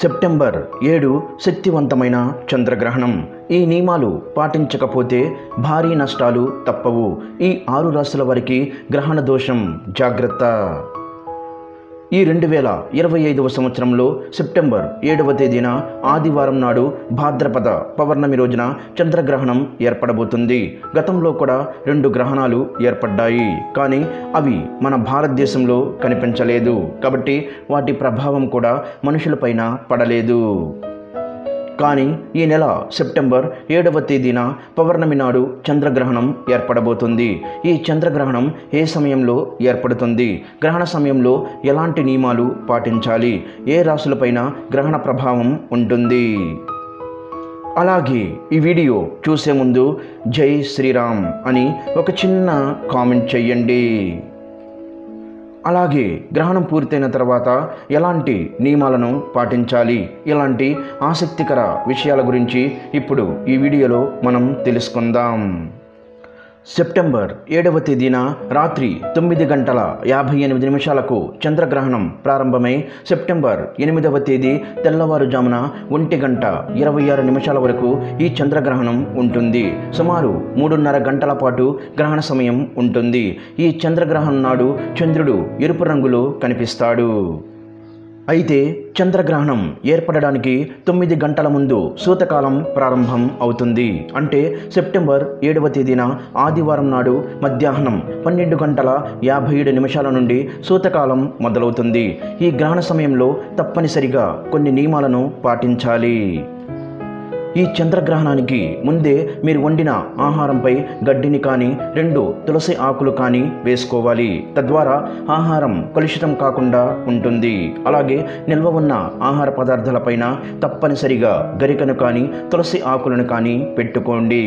September 7 శక్తివంతమైన చంద్రగ్రహణం. ఈ నియమాలు పాటించకపోతే భారీ నష్టాలు తప్పవు. ఈ 6 రాశుల వారికి గ్రహణ దోషం జాగ్రత్త. ఈ 2025వ సంవత్సరంలో సెప్టెంబర్ 7వ తేదీన ఆదివారం నాడు భాద్రపద పౌర్ణమి రోజున చంద్రగ్రహణం ఏర్పడబోతుంది. గతంలో కూడా 2 గ్రహణాలు ఏర్పడ్డాయి, కానీ అవి మన భారతదేశంలో కనిపించలేదు. కాబట్టి వాటి ప్రభావం కూడా మనుషులపైన పడలేదు. కానీ ఈ నెల సెప్టెంబర్ 7వ తేదీన పౌర్ణమి నాడు చంద్రగ్రహణం ఏర్పడబోతుంది. ఈ చంద్రగ్రహణం ఏ సమయంలో ఏర్పడుతుంది, గ్రహణ సమయంలో ఎలాంటి నియమాలు పాటించాలి, ఏ రాశులపైన గ్రహణ ప్రభావం ఉంటుంది? అలాగే ఈ వీడియో చూసే ముందు జై శ్రీరామ్ అని ఒక చిన్న కామెంట్ చెయ్యండి. అలాగే గ్రహణం పూర్తయిన తర్వాత ఎలాంటి నియమాలను పాటించాలి, ఇలాంటి ఆసక్తికర విషయాల గురించి ఇప్పుడు ఈ వీడియోలో మనం తెలుసుకుందాం. సెప్టెంబర్ 7వ తేదీన రాత్రి 9:58 చంద్రగ్రహణం ప్రారంభమై సెప్టెంబర్ 8వ తేదీ తెల్లవారుజామున 1:26 వరకు ఈ చంద్రగ్రహణం ఉంటుంది. సుమారు 3:30 గంటల పాటు గ్రహణ సమయం ఉంటుంది. ఈ చంద్రగ్రహణం నాడు చంద్రుడు ఎరుపు రంగులో కనిపిస్తాడు. అయితే చంద్రగ్రహణం ఏర్పడడానికి 9 గంటల ముందు సూతకాలం ప్రారంభం అవుతుంది. అంటే సెప్టెంబర్ 7వ తేదీన ఆదివారం నాడు మధ్యాహ్నం 12:57 నుండి సూతకాలం మొదలవుతుంది. ఈ గ్రహణ సమయంలో తప్పనిసరిగా కొన్ని నియమాలను పాటించాలి. ఈ చంద్రగ్రహణానికి ముందే మీరు వండిన ఆహారంపై గడ్డిని కానీ 2 తులసి ఆకులు కానీ వేసుకోవాలి. తద్వారా ఆహారం కలుషితం కాకుండా ఉంటుంది. అలాగే నిల్వ ఉన్న ఆహార పదార్థాలపైన తప్పనిసరిగా గరికను కానీ తులసి ఆకులను కానీ పెట్టుకోండి.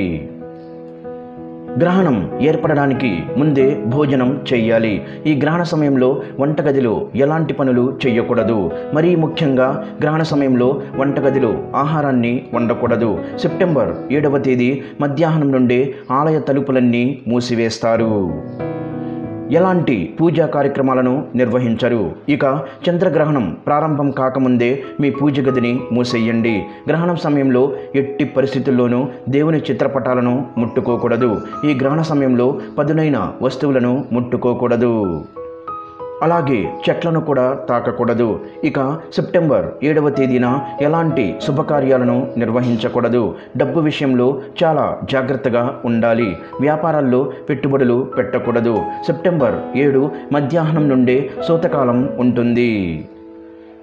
గ్రహణం ఏర్పడడానికి ముందే భోజనం చెయ్యాలి. ఈ గ్రహణ సమయంలో వంటగదిలో ఎలాంటి పనులు చేయకూడదు. మరీ ముఖ్యంగా గ్రహణ సమయంలో వంటగదిలో ఆహారాన్ని వండకూడదు. సెప్టెంబర్ 7వ తేదీ మధ్యాహ్నం నుండే ఆలయ తలుపులన్నీ మూసివేస్తారు. ఎలాంటి పూజా కార్యక్రమాలను నిర్వహించరు. ఇక చంద్రగ్రహణం ప్రారంభం కాకముందే మీ పూజ గదిని మూసేయండి. గ్రహణం సమయంలో ఎట్టి పరిస్థితుల్లోనూ దేవుని చిత్రపటాలను ముట్టుకోకూడదు. ఈ గ్రహణ సమయంలో పదునైన వస్తువులను ముట్టుకోకూడదు. అలాగే చెట్లను కూడా తాకకూడదు. ఇక సెప్టెంబర్ 7వ తేదీన ఎలాంటి శుభకార్యాలను నిర్వహించకూడదు. డబ్బు విషయంలో చాలా జాగ్రత్తగా ఉండాలి. వ్యాపారాల్లో పెట్టుబడులు పెట్టకూడదు. సెప్టెంబర్ 7 మధ్యాహ్నం నుండే సూతకాలం ఉంటుంది.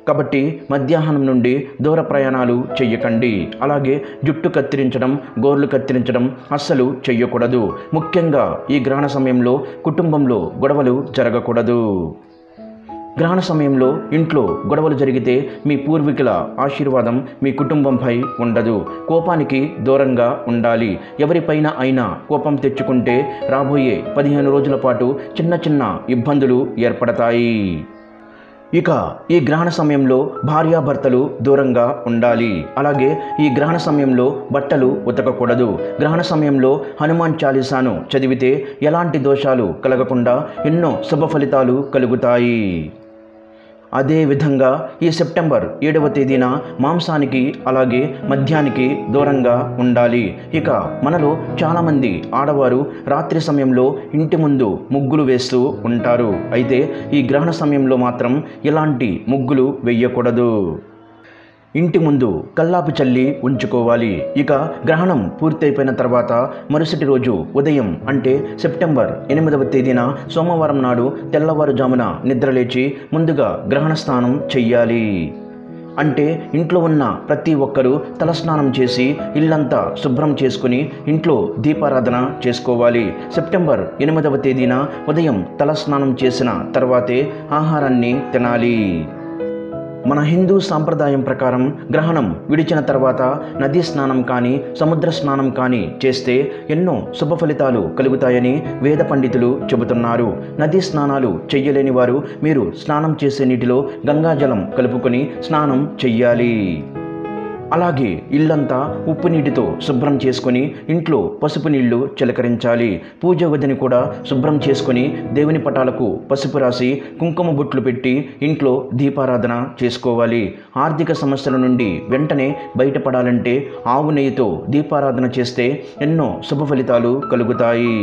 కాబట్టి మధ్యాహ్నం నుండి దూర ప్రయాణాలు చెయ్యకండి. అలాగే జుట్టు కత్తిరించడం, గోర్లు కత్తిరించడం అస్సలు చెయ్యకూడదు. ముఖ్యంగా ఈ గ్రహణ సమయంలో కుటుంబంలో గొడవలు జరగకూడదు. గ్రహణ సమయంలో ఇంట్లో గొడవలు జరిగితే మీ పూర్వీకుల ఆశీర్వాదం మీ కుటుంబంపై ఉండదు. కోపానికి దూరంగా ఉండాలి. ఎవరిపైన అయినా కోపం తెచ్చుకుంటే రాబోయే 15 రోజుల పాటు చిన్న చిన్న ఇబ్బందులు ఏర్పడతాయి. ఇక ఈ గ్రహణ సమయంలో భార్యాభర్తలు దూరంగా ఉండాలి. అలాగే ఈ గ్రహణ సమయంలో బట్టలు ఉతకకూడదు. గ్రహణ సమయంలో హనుమాన్ చాలీసాను చదివితే ఎలాంటి దోషాలు కలగకుండా ఎన్నో శుభ ఫలితాలు కలుగుతాయి. అదేవిధంగా ఈ సెప్టెంబర్ 7వ తేదీన మాంసానికి అలాగే మద్యానికి దూరంగా ఉండాలి. ఇక మనలో చాలామంది ఆడవారు రాత్రి సమయంలో ఇంటి ముందు ముగ్గులు వేస్తూ ఉంటారు. అయితే ఈ గ్రహణ సమయంలో మాత్రం ఇలాంటి ముగ్గులు వేయకూడదు. ఇంటి ముందు కల్లాపు చల్లి ఉంచుకోవాలి. ఇక గ్రహణం పూర్తయిపోయిన తర్వాత మరుసటి రోజు ఉదయం అంటే సెప్టెంబర్ 8వ తేదీన సోమవారం నాడు తెల్లవారుజామున నిద్రలేచి ముందుగా గ్రహణ స్నానం చెయ్యాలి. అంటే ఇంట్లో ఉన్న ప్రతి ఒక్కరూ తలస్నానం చేసి ఇల్లంతా శుభ్రం చేసుకుని ఇంట్లో దీపారాధన చేసుకోవాలి. సెప్టెంబర్ 8వ తేదీన ఉదయం తలస్నానం చేసిన తర్వాతే ఆహారాన్ని తినాలి. మన హిందూ సాంప్రదాయం ప్రకారం గ్రహణం విడిచిన తర్వాత నదీ స్నానం కానీ సముద్ర స్నానం కానీ చేస్తే ఎన్నో శుభ ఫలితాలు కలుగుతాయని వేద పండితులు చెబుతున్నారు. నదీ స్నానాలు చెయ్యలేని వారు మీరు స్నానం చేసే నీటిలో గంగాజలం కలుపుకొని స్నానం చెయ్యాలి. అలాగే ఇల్లంతా ఉప్పు నీటితో శుభ్రం చేసుకొని ఇంట్లో పసుపు నీళ్లు చిలకరించాలి. పూజ గదిని కూడా శుభ్రం చేసుకొని దేవుని పటాలకు పసుపు రాసి కుంకుమ బొట్లు పెట్టి ఇంట్లో దీపారాధన చేసుకోవాలి. ఆర్థిక సమస్యల నుండి వెంటనే బయటపడాలంటే ఆవు నెయ్యితో దీపారాధన చేస్తే ఎన్నో శుభ ఫలితాలు కలుగుతాయి.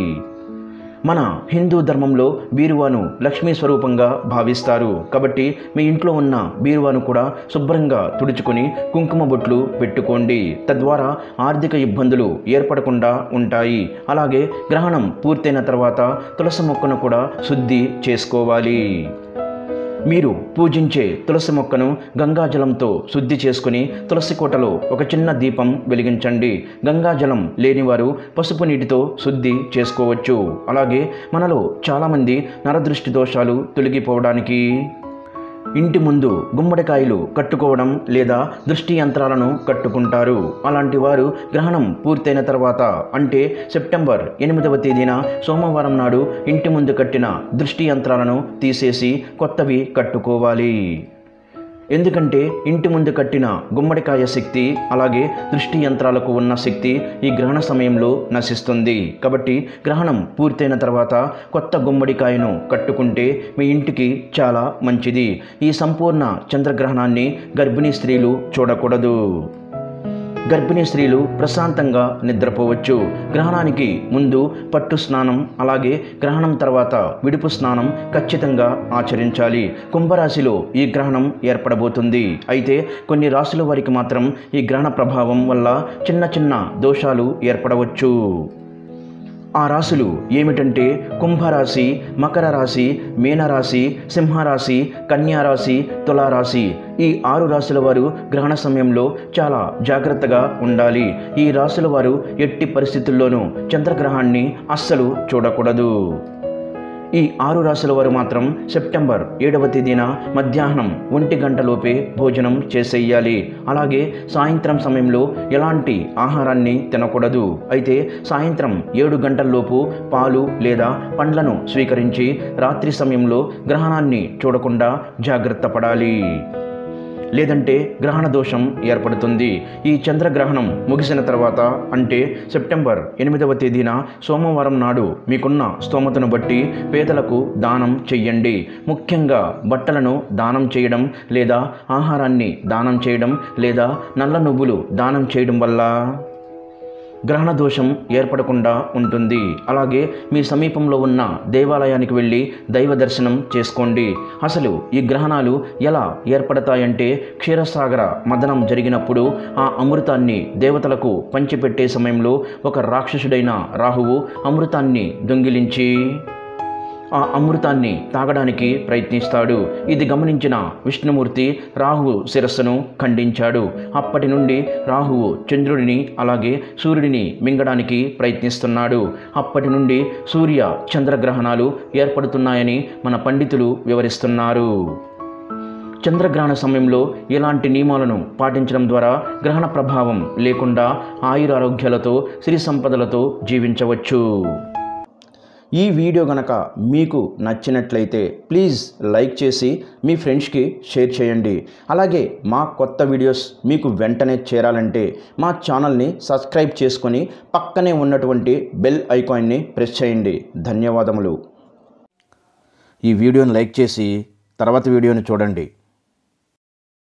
మన హిందూ ధర్మంలో బీరువాను లక్ష్మీ స్వరూపంగా భావిస్తారు. కాబట్టి మీ ఇంట్లో ఉన్న బీరువాను కూడా శుభ్రంగా తుడుచుకొని కుంకుమ బొట్లు పెట్టుకోండి. తద్వారా ఆర్థిక ఇబ్బందులు ఏర్పడకుండా ఉంటాయి. అలాగే గ్రహణం పూర్తయిన తర్వాత తులసి మొక్కను కూడా శుద్ధి చేసుకోవాలి. మీరు పూజించే తులసి మొక్కను గంగాజలంతో శుద్ధి చేసుకుని తులసి కోటలో ఒక చిన్న దీపం వెలిగించండి. గంగాజలం లేనివారు పసుపు నీటితో శుద్ధి చేసుకోవచ్చు. అలాగే మనలో చాలామంది నరదృష్టి దోషాలు తొలగిపోవడానికి ఇంటి ముందు గుమ్మడికాయలు కట్టుకోవడం లేదా దృష్టి యంత్రాలను కట్టుకుంటారు. అలాంటి వారు గ్రహణం పూర్తయిన తర్వాత అంటే సెప్టెంబర్ 8వ తేదీన సోమవారం నాడు ఇంటి ముందు కట్టిన దృష్టి యంత్రాలను తీసేసి కొత్తవి కట్టుకోవాలి. ఎందుకంటే ఇంటి ముందు కట్టిన గుమ్మడికాయ శక్తి అలాగే దృష్టి యంత్రాలకు ఉన్న శక్తి ఈ గ్రహణ సమయంలో నశిస్తుంది. కాబట్టి గ్రహణం పూర్తయిన తర్వాత కొత్త గుమ్మడికాయను కట్టుకుంటే మీ ఇంటికి చాలా మంచిది. ఈ సంపూర్ణ చంద్రగ్రహణాన్ని గర్భిణీ స్త్రీలు చూడకూడదు. గర్భిణీ స్త్రీలు ప్రశాంతంగా నిద్రపోవచ్చు. గ్రహణానికి ముందు పట్టు స్నానం అలాగే గ్రహణం తర్వాత విడుపు స్నానం ఖచ్చితంగా ఆచరించాలి. కుంభరాశిలో ఈ గ్రహణం ఏర్పడబోతుంది. అయితే కొన్ని రాశుల వారికి మాత్రం ఈ గ్రహణ ప్రభావం వల్ల చిన్న చిన్న దోషాలు ఏర్పడవచ్చు. ఆ రాశులు ఏమిటంటే కుంభరాశి, మకర రాశి, మీనరాశి, సింహరాశి, కన్యారాశి, తులారాశి. ఈ 6 రాశుల వారు గ్రహణ సమయంలో చాలా జాగ్రత్తగా ఉండాలి. ఈ రాశుల వారు ఎట్టి పరిస్థితుల్లోనూ చంద్రగ్రహాన్ని అస్సలు చూడకూడదు. ఈ 6 రాశుల వారు మాత్రం సెప్టెంబర్ 7వ తేదీన మధ్యాహ్నం 1 గంటలోపే భోజనం చేసేయాలి. అలాగే సాయంత్రం సమయంలో ఎలాంటి ఆహారాన్ని తినకూడదు. అయితే సాయంత్రం 7 గంటల్లోపు పాలు లేదా పండ్లను స్వీకరించి రాత్రి సమయంలో గ్రహణాన్ని చూడకుండా జాగ్రత్త పడాలి. లేదంటే గ్రహణ దోషం ఏర్పడుతుంది. ఈ చంద్రగ్రహణం ముగిసిన తర్వాత అంటే సెప్టెంబర్ 8వ తేదీన సోమవారం నాడు మీకున్న స్తోమతను బట్టి పేదలకు దానం చెయ్యండి. ముఖ్యంగా బట్టలను దానం చేయడం లేదా ఆహారాన్ని దానం చేయడం లేదా నల్ల నువ్వులు దానం చేయడం వల్ల గ్రహణ దోషం ఏర్పడకుండా ఉంటుంది. అలాగే మీ సమీపంలో ఉన్న దేవాలయానికి వెళ్ళి దైవ దర్శనం చేసుకోండి. అసలు ఈ గ్రహణాలు ఎలా ఏర్పడతాయంటే క్షీరసాగర మదనం జరిగినప్పుడు ఆ అమృతాన్ని దేవతలకు పంచిపెట్టే సమయంలో ఒక రాక్షసుడైన రాహువు అమృతాన్ని దొంగిలించి ఆ అమృతాన్ని తాగడానికి ప్రయత్నిస్తాడు. ఇది గమనించిన విష్ణుమూర్తి రాహువు శిరస్సును ఖండించాడు. అప్పటి నుండి రాహువు చంద్రుడిని అలాగే సూర్యుడిని మింగడానికి ప్రయత్నిస్తున్నాడు. అప్పటి నుండి సూర్య చంద్రగ్రహణాలు ఏర్పడుతున్నాయని మన పండితులు వివరిస్తున్నారు. చంద్రగ్రహణ సమయంలో ఇలాంటి నియమాలను పాటించడం ద్వారా గ్రహణ ప్రభావం లేకుండా ఆయురారోగ్యాలతో సిరి సంపదలతో జీవించవచ్చు. ఈ వీడియో గనక మీకు నచ్చినట్లయితే ప్లీజ్ లైక్ చేసి మీ ఫ్రెండ్స్కి షేర్ చేయండి. అలాగే మా కొత్త వీడియోస్ మీకు వెంటనే చేరాలంటే మా ఛానల్ని సబ్స్క్రైబ్ చేసుకొని పక్కనే ఉన్నటువంటి బెల్ ఐకాన్ని ప్రెస్ చేయండి. ధన్యవాదములు. ఈ వీడియోని లైక్ చేసి తర్వాత వీడియోని చూడండి.